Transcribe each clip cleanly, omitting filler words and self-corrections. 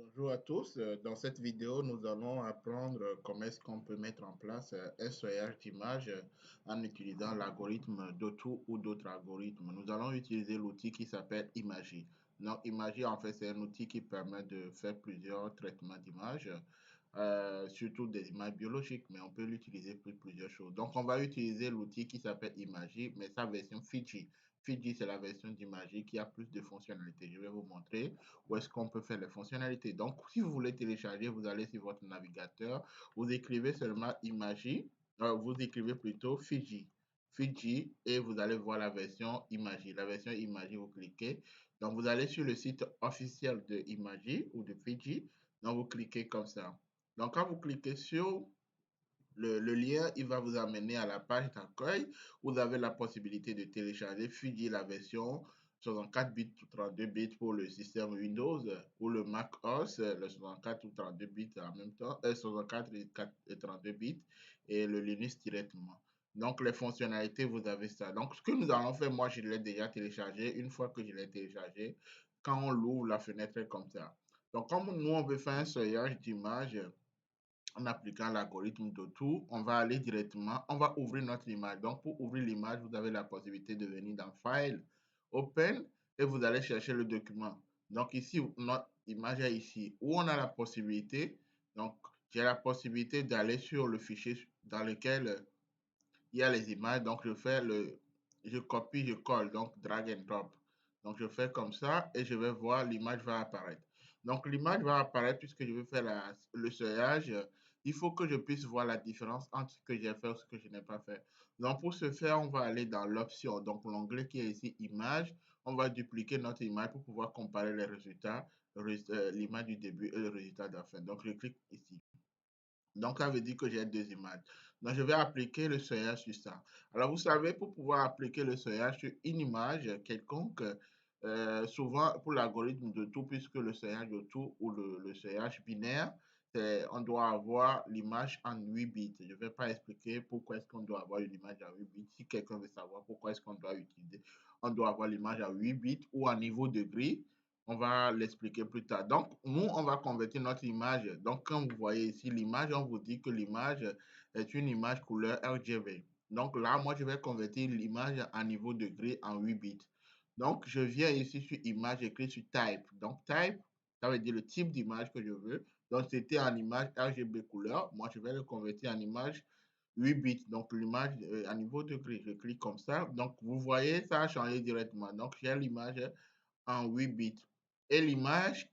Bonjour à tous. Dans cette vidéo, nous allons apprendre comment est-ce qu'on peut mettre en place un soignage d'image en utilisant l'algorithme d'Otu ou d'autres algorithmes. Nous allons utiliser l'outil qui s'appelle Imagy. Donc, Imagy, en fait, c'est un outil qui permet de faire plusieurs traitements d'images, surtout des images biologiques, mais on peut l'utiliser pour plusieurs choses. Donc, on va utiliser l'outil qui s'appelle Imagy, mais sa version Fiji. Fiji, c'est la version d'Imagy qui a plus de fonctionnalités. Je vais vous montrer où est-ce qu'on peut faire les fonctionnalités. Donc, si vous voulez télécharger, vous allez sur votre navigateur, vous écrivez seulement Imagy, vous écrivez plutôt Fiji. Fiji et vous allez voir la version Imagy. La version Imagy, vous cliquez. Donc, vous allez sur le site officiel de Imagy ou de Fiji. Donc, vous cliquez comme ça. Donc, quand vous cliquez sur le lien, il va vous amener à la page d'accueil. Vous avez la possibilité de télécharger Fiji, la version 64 bits ou 32 bits pour le système Windows ou le Mac OS, le 64 ou 32 bits en même temps, 64 et 32 bits et le Linux directement. Donc, les fonctionnalités, vous avez ça. Donc, ce que nous allons faire, moi, je l'ai déjà téléchargé. Une fois que je l'ai téléchargé, quand on l'ouvre, la fenêtre est comme ça. Donc, comme nous, on veut faire un seuillage d'image, en appliquant l'algorithme de tout, on va aller directement, on va ouvrir notre image. Donc, pour ouvrir l'image, vous avez la possibilité de venir dans File, Open, et vous allez chercher le document. Donc, ici, notre image est ici, où on a la possibilité, donc, j'ai la possibilité d'aller sur le fichier dans lequel il y a les images. Donc, je copie, je colle, donc drag and drop. Donc, je fais comme ça et je vais voir, l'image va apparaître. Donc, l'image va apparaître puisque je vais faire le seuillage. Il faut que je puisse voir la différence entre ce que j'ai fait et ce que je n'ai pas fait. Donc, pour ce faire, on va aller dans l'option, donc l'onglet qui est ici, image. On va dupliquer notre image pour pouvoir comparer les résultats, l'image du début et le résultat de la fin. Donc, je clique ici. Donc, ça veut dire que j'ai deux images. Donc, je vais appliquer le seuillage sur ça. Alors, vous savez, pour pouvoir appliquer le seuillage sur une image quelconque, souvent pour l'algorithme de tout, puisque le seuillage de tout ou le seuillage binaire, on doit avoir l'image en 8 bits. Je ne vais pas expliquer pourquoi est-ce qu'on doit avoir une image en 8 bits. Si quelqu'un veut savoir pourquoi est-ce qu'on doit utiliser, on doit avoir l'image en 8 bits ou en niveau de gris, on va l'expliquer plus tard. Donc, nous, on va convertir notre image. Donc, quand vous voyez ici l'image, on vous dit que l'image est une image couleur RGB. Donc là, moi, je vais convertir l'image en niveau de gris en 8 bits. Donc, je viens ici sur image, j'écris sur type. Donc, type, ça veut dire le type d'image que je veux. Donc, c'était en image RGB couleur. Moi, je vais le convertir en image 8 bits. Donc, l'image à niveau de gris, je clique comme ça. Donc, vous voyez, ça a changé directement. Donc, j'ai l'image en 8 bits. Et l'image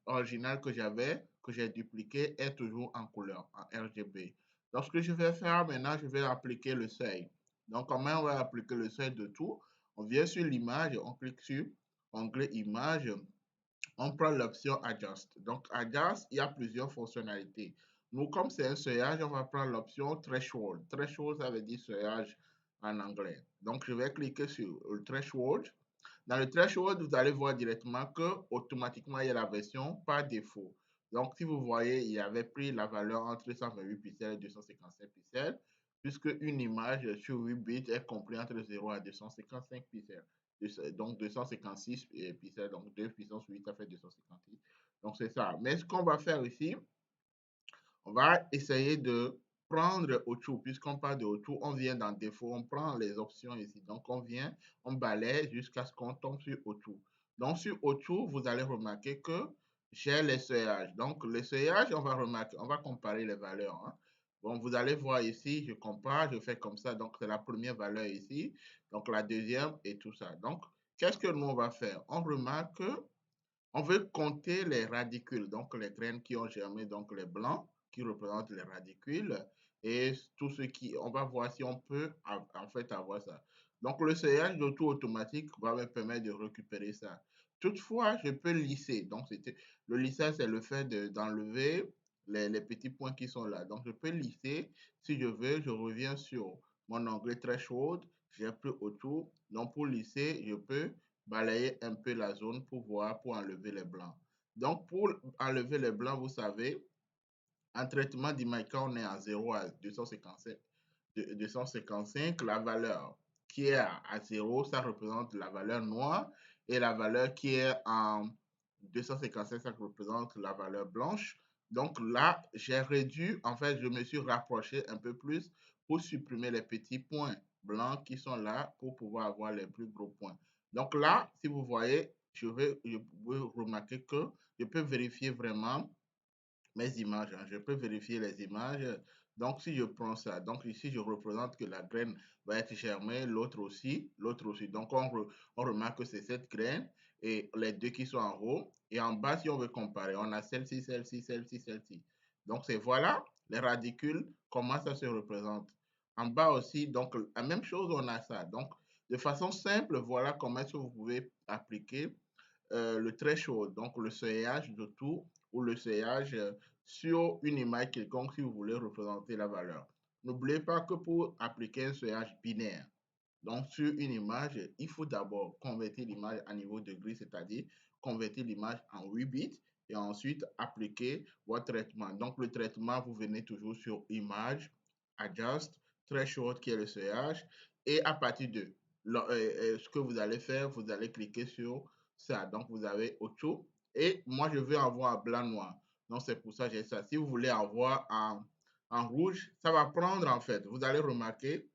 originale que j'avais, que j'ai dupliquée, est toujours en couleur, en RGB. Donc, ce que je vais faire maintenant, je vais appliquer le seuil. Donc, comment on va appliquer le seuil de tout? On vient sur l'image, on clique sur onglet image, on prend l'option Adjust. Donc, Adjust, il y a plusieurs fonctionnalités. Nous, comme c'est un seuillage, on va prendre l'option Threshold. Threshold, ça veut dire seuillage en anglais. Donc, je vais cliquer sur le Threshold. Dans le threshold, vous allez voir directement que automatiquement il y a la version par défaut. Donc, si vous voyez, il avait pris la valeur entre 128 pixels et 255 pixels, puisque une image sur 8 bits est comprise entre 0 à 255 pixels. Donc, 256 pixels, donc 2 puissance 8, ça fait 256. Donc, c'est ça. Mais ce qu'on va faire ici, on va essayer de prendre Auto, puisqu'on parle de Auto, on vient dans défaut, on prend les options ici. Donc, on vient, on balaye jusqu'à ce qu'on tombe sur Auto. Donc, sur Auto, vous allez remarquer que j'ai les seuillages. Donc, les seuillages, on va remarquer, on va comparer les valeurs. Hein. Bon, vous allez voir ici, je compare, je fais comme ça. Donc, c'est la première valeur ici. Donc, la deuxième et tout ça. Donc, qu'est-ce que nous, on va faire? On remarque que on veut compter les radicules, donc les graines qui ont germé, donc les blancs qui représentent les radicules et tout ce qui, on va voir si on peut en fait avoir ça. Donc le seuillage d'auto automatique va me permettre de récupérer ça. Toutefois, je peux lisser. Donc le lissage, c'est le fait d'enlever les petits points qui sont là. Donc je peux lisser. Si je veux, je reviens sur mon onglet Threshold, j'ai pris autour. Donc pour lisser, je peux balayer un peu la zone pour voir, pour enlever les blancs. Donc, pour enlever les blancs, vous savez, en traitement d'image, quand on est à 0 à 255, la valeur qui est à 0, ça représente la valeur noire et la valeur qui est en 257, ça représente la valeur blanche. Donc là, j'ai réduit, en fait, je me suis rapproché un peu plus pour supprimer les petits points blancs qui sont là pour pouvoir avoir les plus gros points. Donc là, si vous voyez, je peux remarquer que je peux vérifier vraiment mes images, hein. Je peux vérifier les images. Donc, si je prends ça, donc ici, je représente que la graine va être germée, l'autre aussi, l'autre aussi. Donc, on remarque que c'est cette graine et les deux qui sont en haut. Et en bas, si on veut comparer, on a celle-ci, celle-ci, celle-ci, celle-ci. Donc, c'est voilà les radicules, comment ça se représente. En bas aussi, donc, la même chose, on a ça. Donc, de façon simple, voilà comment est-ce que vous pouvez appliquer le threshold, donc le seuillage de tout ou le seuillage sur une image quelconque si vous voulez représenter la valeur. N'oubliez pas que pour appliquer un seuillage binaire, donc sur une image, il faut d'abord convertir l'image à niveau de gris, c'est-à-dire convertir l'image en 8 bits et ensuite appliquer votre traitement. Donc le traitement, vous venez toujours sur image, adjust, threshold qui est le seuillage et à partir de ce que vous allez faire, vous allez cliquer sur ça. Donc vous avez auto et moi je veux avoir blanc noir. Donc c'est pour ça que j'ai ça. Si vous voulez avoir en rouge, ça va prendre en fait. Vous allez remarquer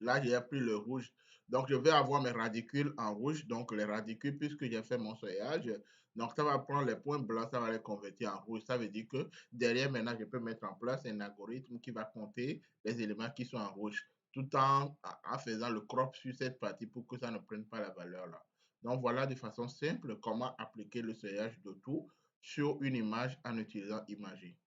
là, j'ai pris le rouge. Donc, je vais avoir mes radicules en rouge. Donc, les radicules, puisque j'ai fait mon seuillage, donc ça va prendre les points blancs, ça va les convertir en rouge. Ça veut dire que derrière, maintenant, je peux mettre en place un algorithme qui va compter les éléments qui sont en rouge, tout en faisant le crop sur cette partie pour que ça ne prenne pas la valeur là. Donc, voilà de façon simple comment appliquer le seuillage de tout sur une image en utilisant Imagy.